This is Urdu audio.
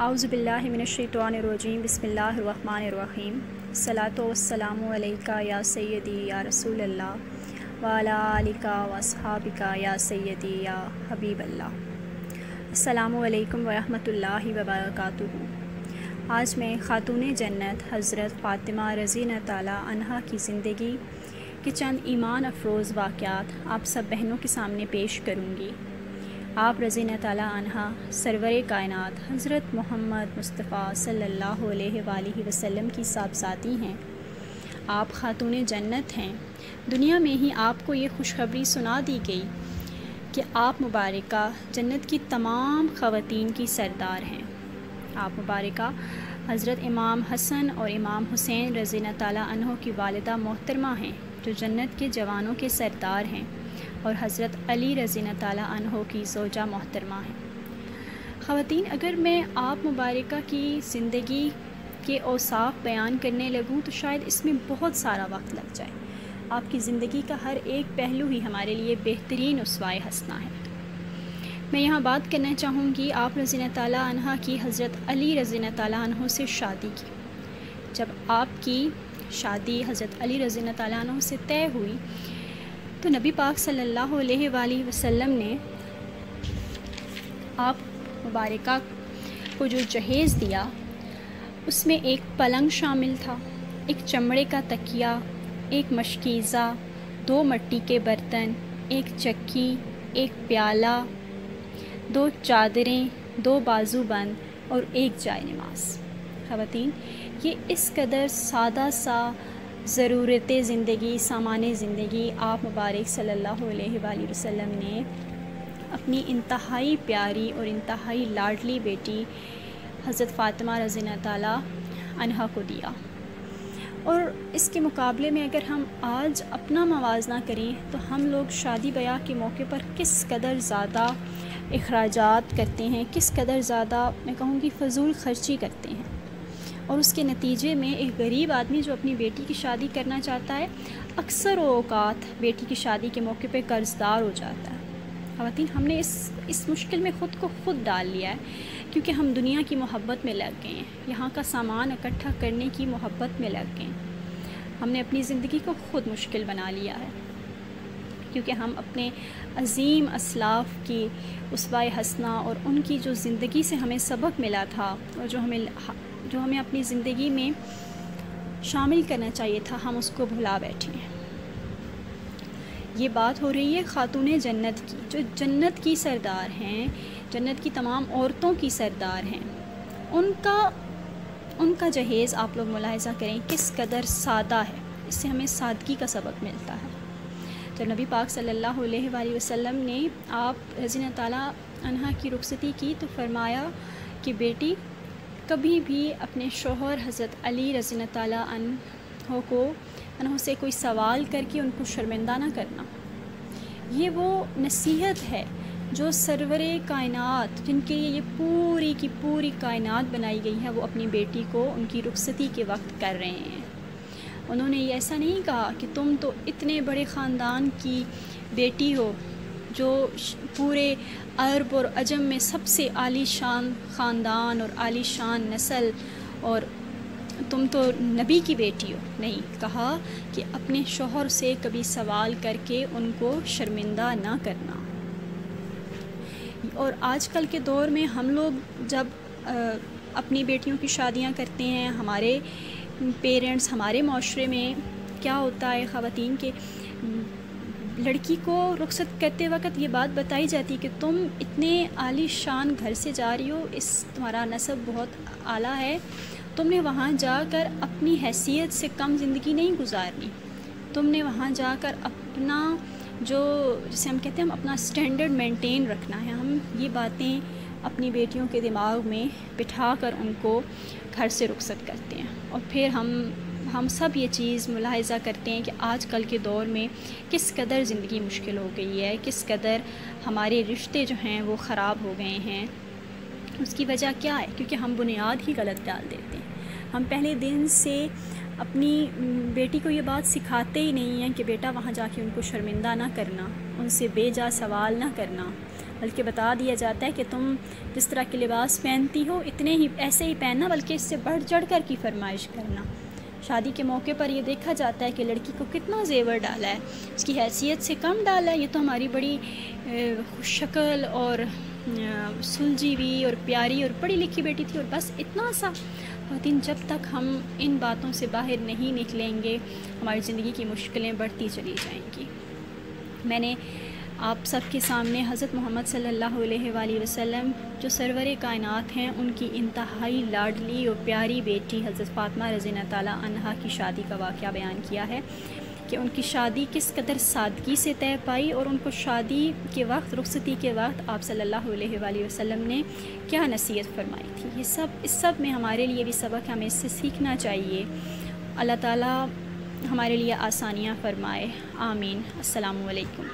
اعوذ باللہ من الشیطان الرجیم بسم اللہ الرحمن الرحیم الصلاۃ والسلام علیکہ یا سیدی یا رسول اللہ وعلی آلکہ واصحابکہ یا سیدی یا حبیب اللہ۔ السلام علیکم ورحمۃ اللہ وبرکاتہ۔ آج میں خاتون جنت حضرت فاطمہ رضی اللہ تعالیٰ عنہا کی زندگی کے چند ایمان افروز واقعات آپ سب بہنوں کے سامنے پیش کروں گی۔ آپ رضی اللہ تعالیٰ عنہا سرور کائنات حضرت محمد مصطفیٰ صلی اللہ علیہ وآلہ وسلم کی صاحبزادی ہیں۔ آپ خاتون جنت ہیں۔ دنیا میں ہی آپ کو یہ خوشخبری سنا دی گئی کہ آپ مبارکہ جنت کی تمام خواتین کی سردار ہیں۔ آپ مبارکہ حضرت امام حسن اور امام حسین رضی اللہ تعالیٰ عنہ کی والدہ محترمہ ہیں، جو جنت کے جوانوں کے سردار ہیں، اور حضرت علی رضی اللہ تعالیٰ عنہ کی زوجہ محترمہ ہیں۔ خواتین، اگر میں آپ مبارکہ کی زندگی کے اوصاف بیان کرنے لگوں تو شاید اس میں بہت سارا وقت لگ جائے۔ آپ کی زندگی کا ہر ایک پہلو ہی ہمارے لیے بہترین اسوہ حسنہ ہے۔ میں یہاں بات کرنا چاہوں گی آپ رضی اللہ تعالیٰ عنہ کی حضرت علی رضی اللہ تعالیٰ عنہ سے شادی کی۔ جب آپ کی شادی حضرت علی رضی اللہ تعالیٰ عنہ سے طے ہوئی تو نبی پاک صلی اللہ علیہ وآلہ وسلم نے آپ مبارکہ کو جو جہیز دیا اس میں ایک پلنگ شامل تھا، ایک چمڑے کا تکیہ، ایک مشکیزہ، 2 مٹی کے برتن، ایک چکی، ایک پیالہ، 2 چادریں، 2 بازو بند اور ایک جائے نماز۔ خواتین، یہ اس قدر سادہ سا ضرورت زندگی، سامان زندگی آپ مبارک صلی اللہ علیہ وآلہ وسلم نے اپنی انتہائی پیاری اور انتہائی لاڈلی بیٹی حضرت فاطمہ رضی اللہ تعالیٰ عنہا کو دیا۔ اور اس کے مقابلے میں اگر ہم آج اپنا موازنہ کریں تو ہم لوگ شادی بیاہ کے موقع پر کس قدر زیادہ اخراجات کرتے ہیں، کس قدر زیادہ میں کہوں گی فضول خرچی کرتے ہیں، اور اس کے نتیجے میں ایک غریب آدمی جو اپنی بیٹی کی شادی کرنا چاہتا ہے اکثر اوقات بیٹی کی شادی کے موقع پہ قرض دار ہو جاتا ہے۔ خواتین، ہم نے اس مشکل میں خود کو خود ڈال لیا ہے، کیونکہ ہم دنیا کی محبت میں لگ گئے ہیں، یہاں کا سامان اکٹھا کرنے کی محبت میں لگ گئے ہیں۔ ہم نے اپنی زندگی کو خود مشکل بنا لیا ہے، کیونکہ ہم اپنے عظیم اسلاف کی اسوہ حسنہ اور ان کی جو زندگی سے ہمیں سبق ملا تھا اور جو ہمیں اپنی زندگی میں شامل کرنا چاہیے تھا، ہم اس کو بھلا بیٹھے ہیں۔ یہ بات ہو رہی ہے خاتون جنت کی، جو جنت کی سردار ہیں، جنت کی تمام عورتوں کی سردار ہیں۔ ان کا جہیز آپ لوگ ملاحظہ کریں کس قدر سادہ ہے، اس سے ہمیں سادگی کا سبق ملتا ہے۔ جب نبی پاک صلی اللہ علیہ وآلہ وسلم نے آپ رضی اللہ تعالیٰ عنہ کی رخصتی کی تو فرمایا کہ بیٹی، کبھی بھی اپنے شوہر حضرت علی رضی اللہ تعالیٰ عنہ سے کوئی سوال کر کے ان کو شرمندہ نہ کرنا۔ یہ وہ نصیحت ہے جو سرور کائنات، جن کے لیے یہ پوری کی پوری کائنات بنائی گئی ہے، وہ اپنی بیٹی کو ان کی رخصتی کے وقت کر رہے ہیں۔ انہوں نے یہ ایسا نہیں کہا کہ تم تو اتنے بڑے خاندان کی بیٹی ہو، جو پورے عرب اور عجم میں سب سے عالی شان خاندان اور عالی شان نسل، اور تم تو نبی کی بیٹی ہو۔ نہیں، کہا کہ اپنے شوہر سے کبھی سوال کر کے ان کو شرمندہ نہ کرنا۔ اور آج کل کے دور میں ہم لوگ جب اپنی بیٹیوں کی شادیاں کرتے ہیں، ہمارے پیرنٹس، ہمارے معاشرے میں کیا ہوتا ہے خواتین کے لڑکی کو رخصت کرتے وقت یہ بات بتائی جاتی ہے کہ تم اتنے عالی شان گھر سے جا رہی ہو، تمہارا نسب بہت اعلیٰ ہے، تم نے وہاں جا کر اپنی حیثیت سے کم زندگی نہیں گزارنی، تم نے وہاں جا کر اپنا جسے ہم کہتے ہیں اپنا اسٹینڈرڈ مینٹین رکھنا ہے۔ ہم یہ باتیں اپنی بیٹیوں کے دماغ میں بٹھا کر ان کو گھر سے رخصت کرتے ہیں، اور پھر ہم سب یہ چیز ملاحظہ کرتے ہیں کہ آج کل کے دور میں کس قدر زندگی مشکل ہو گئی ہے، کس قدر ہمارے رشتے جو ہیں وہ خراب ہو گئے ہیں۔ اس کی وجہ کیا ہے؟ کیونکہ ہم بنیاد ہی غلط ڈال دیتے ہیں۔ ہم پہلے دن سے اپنی بیٹی کو یہ بات سکھاتے ہی نہیں ہیں کہ بیٹا وہاں جا کے ان کو شرمندہ نہ کرنا، ان سے بے جا سوال نہ کرنا، بلکہ بتا دیا جاتا ہے کہ تم جس طرح کے لباس پہنتی ہو اتنے ہی ایسے ہی پہننا، بلکہ اس سے بڑھ چڑھ کر کی فرمائش کرنا۔ شادی کے موقع پر یہ دیکھا جاتا ہے کہ لڑکی کو کتنا زیور ڈالا ہے، اس کی حیثیت سے کم ڈالا ہے، یہ تو ہماری بڑی خوش شکل اور سلجھی ہوئی اور پیاری اور پڑھی لکھی بیٹی تھی، اور بس اتنا سا۔ خواتین جب تک ہم ان باتوں سے باہر نہیں نکلیں گے ہماری زندگی کی مشکلیں بڑھتی چلی جائیں گی۔ میں نے آپ سب کے سامنے حضرت محمد صلی اللہ علیہ وآلہ وسلم جو سرور کائنات ہیں ان کی انتہائی لاڈلی اور پیاری بیٹی حضرت فاطمہ رضی اللہ تعالیٰ عنہا کی شادی کا واقعہ بیان کیا ہے کہ ان کی شادی کس قدر سادگی سے طے پائی، اور ان کو شادی کے وقت، رخصتی کے وقت آپ صلی اللہ علیہ وآلہ وسلم نے کیا نصیحت فرمائی تھی۔ اس سب میں ہمارے لیے بھی سبق ہمیں اس سے سیکھنا چاہیے۔ اللہ تعالیٰ ہمارے لیے آسانیاں فرمائے، آمین۔ السلام علیکم۔